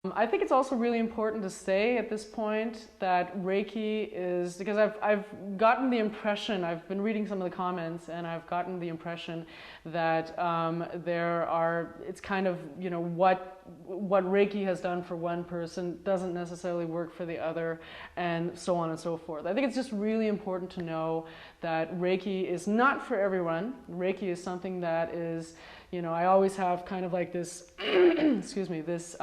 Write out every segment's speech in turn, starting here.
I think it's also really important to say at this point that Reiki is, because I've gotten the impression, I've been reading some of the comments and I've gotten the impression that it's kind of, what Reiki has done for one person doesn't necessarily work for the other, and so on and so forth. I think it's just really important to know that Reiki is not for everyone. Reiki is something that is, I always have kind of like this, excuse me, this,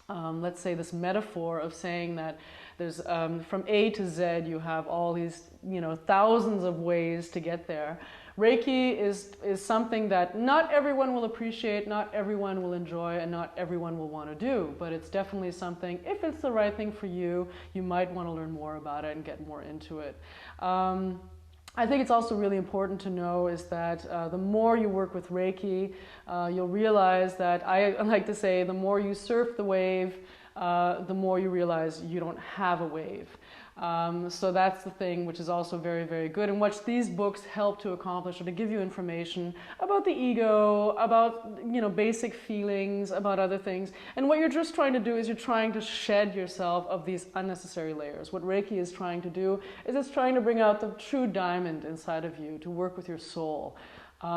let's say this metaphor of saying that there's from A to Z you have all these thousands of ways to get there. Reiki is something that not everyone will appreciate, not everyone will enjoy, and not everyone will want to do, but it's definitely something, if it's the right thing for you, you might want to learn more about it and get more into it. I think it's also really important to know is that the more you work with Reiki, you'll realize that, I like to say, the more you surf the wave, the more you realize you don't have a wave. So that's the thing, which is also very, very good, and what these books help to accomplish, or to give you information about the ego, about basic feelings, about other things. And what you're just trying to do is you're trying to shed yourself of these unnecessary layers. What Reiki is trying to do is it's trying to bring out the true diamond inside of you, to work with your soul.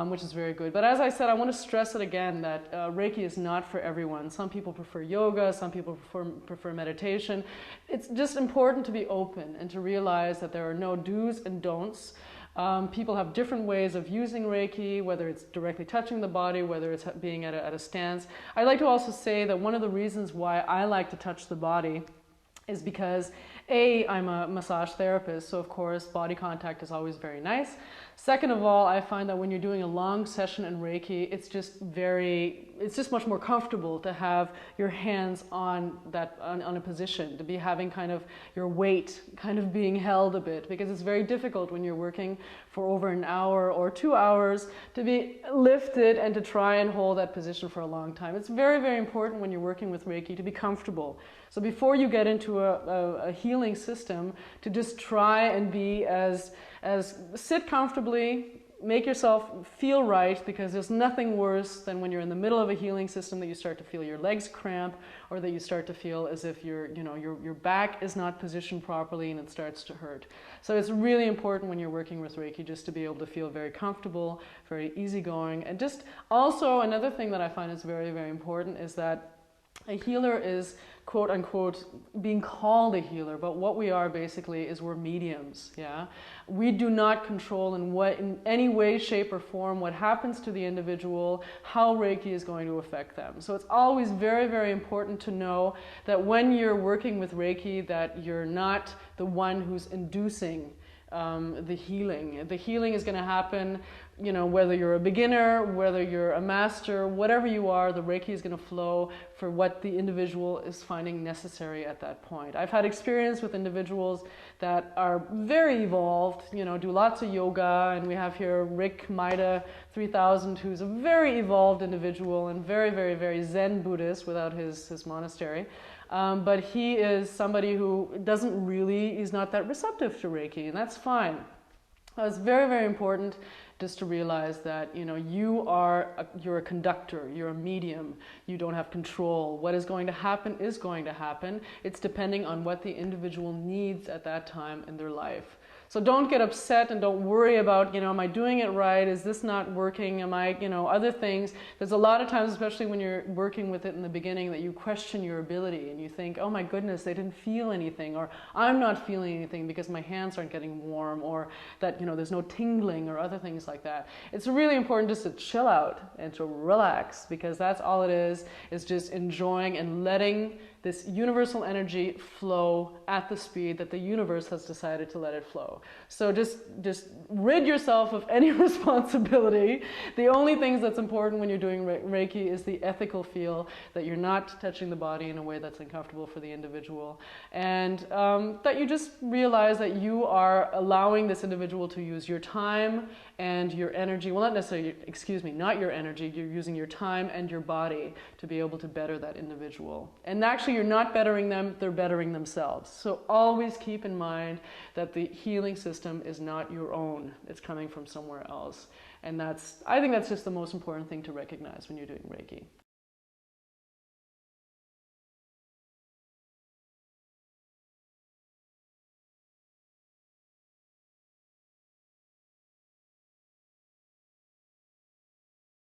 Which is very good. But as I said, I want to stress it again that Reiki is not for everyone. Some people prefer yoga, some people prefer meditation. It's just important to be open and to realize that there are no do's and don'ts. People have different ways of using Reiki, whether it's directly touching the body, whether it's being at a stance. I'd like to also say that one of the reasons why I like to touch the body is because A, I'm a massage therapist, so of course body contact is always very nice. Second of all, I find that when you're doing a long session in Reiki, it's just much more comfortable to have your hands on a position, to be having kind of your weight kind of being held a bit, because it's very difficult when you're working for over an hour or 2 hours to be lifted and to try and hold that position for a long time. It's very, very important when you're working with Reiki to be comfortable. So before you get into a healing system, to just try and be sit comfortably, make yourself feel right, because there's nothing worse than when you're in the middle of a healing system that you start to feel your legs cramp, or that you start to feel as if your back is not positioned properly and it starts to hurt. So it's really important when you're working with Reiki just to be able to feel very comfortable, very easygoing. And just also another thing that I find is very, very important is that a healer is, quote unquote, being called a healer, but what we are basically is we're mediums. Yeah, we do not control in any way, shape, or form what happens to the individual, how Reiki is going to affect them. So it's always very, very important to know that when you're working with Reiki, that you're not the one who's inducing the healing. The healing is going to happen, whether you're a beginner, whether you're a master, whatever you are, the Reiki is going to flow for what the individual is finding necessary at that point. I've had experience with individuals that are very evolved, do lots of yoga, and we have here Rick Maida 3000, who's a very evolved individual and very, very, very Zen Buddhist without his monastery. But he is somebody who is not that receptive to Reiki, and that's fine. It's very, very important just to realize that you're a conductor, you're a medium, you don't have control. What is going to happen is going to happen. It's depending on what the individual needs at that time in their life. So don't get upset and don't worry about, am I doing it right? Is this not working? Am I, other things. There's a lot of times, especially when you're working with it in the beginning, that you question your ability and you think, oh my goodness, they didn't feel anything, or I'm not feeling anything because my hands aren't getting warm, or that, there's no tingling or other things like that. It's really important just to chill out and to relax, because that's all it is just enjoying and letting this universal energy flow at the speed that the universe has decided to let it flow. So just rid yourself of any responsibility. The only things that's important when you're doing Reiki is the ethical feel, that you're not touching the body in a way that's uncomfortable for the individual, and that you just realize that you are allowing this individual to use your time and your energy. Well, not necessarily, not your energy, you're using your time and your body to be able to better that individual. And actually you're not bettering them, they're bettering themselves. So always keep in mind that the healing system is not your own. It's coming from somewhere else. And I think that's just the most important thing to recognize when you're doing Reiki.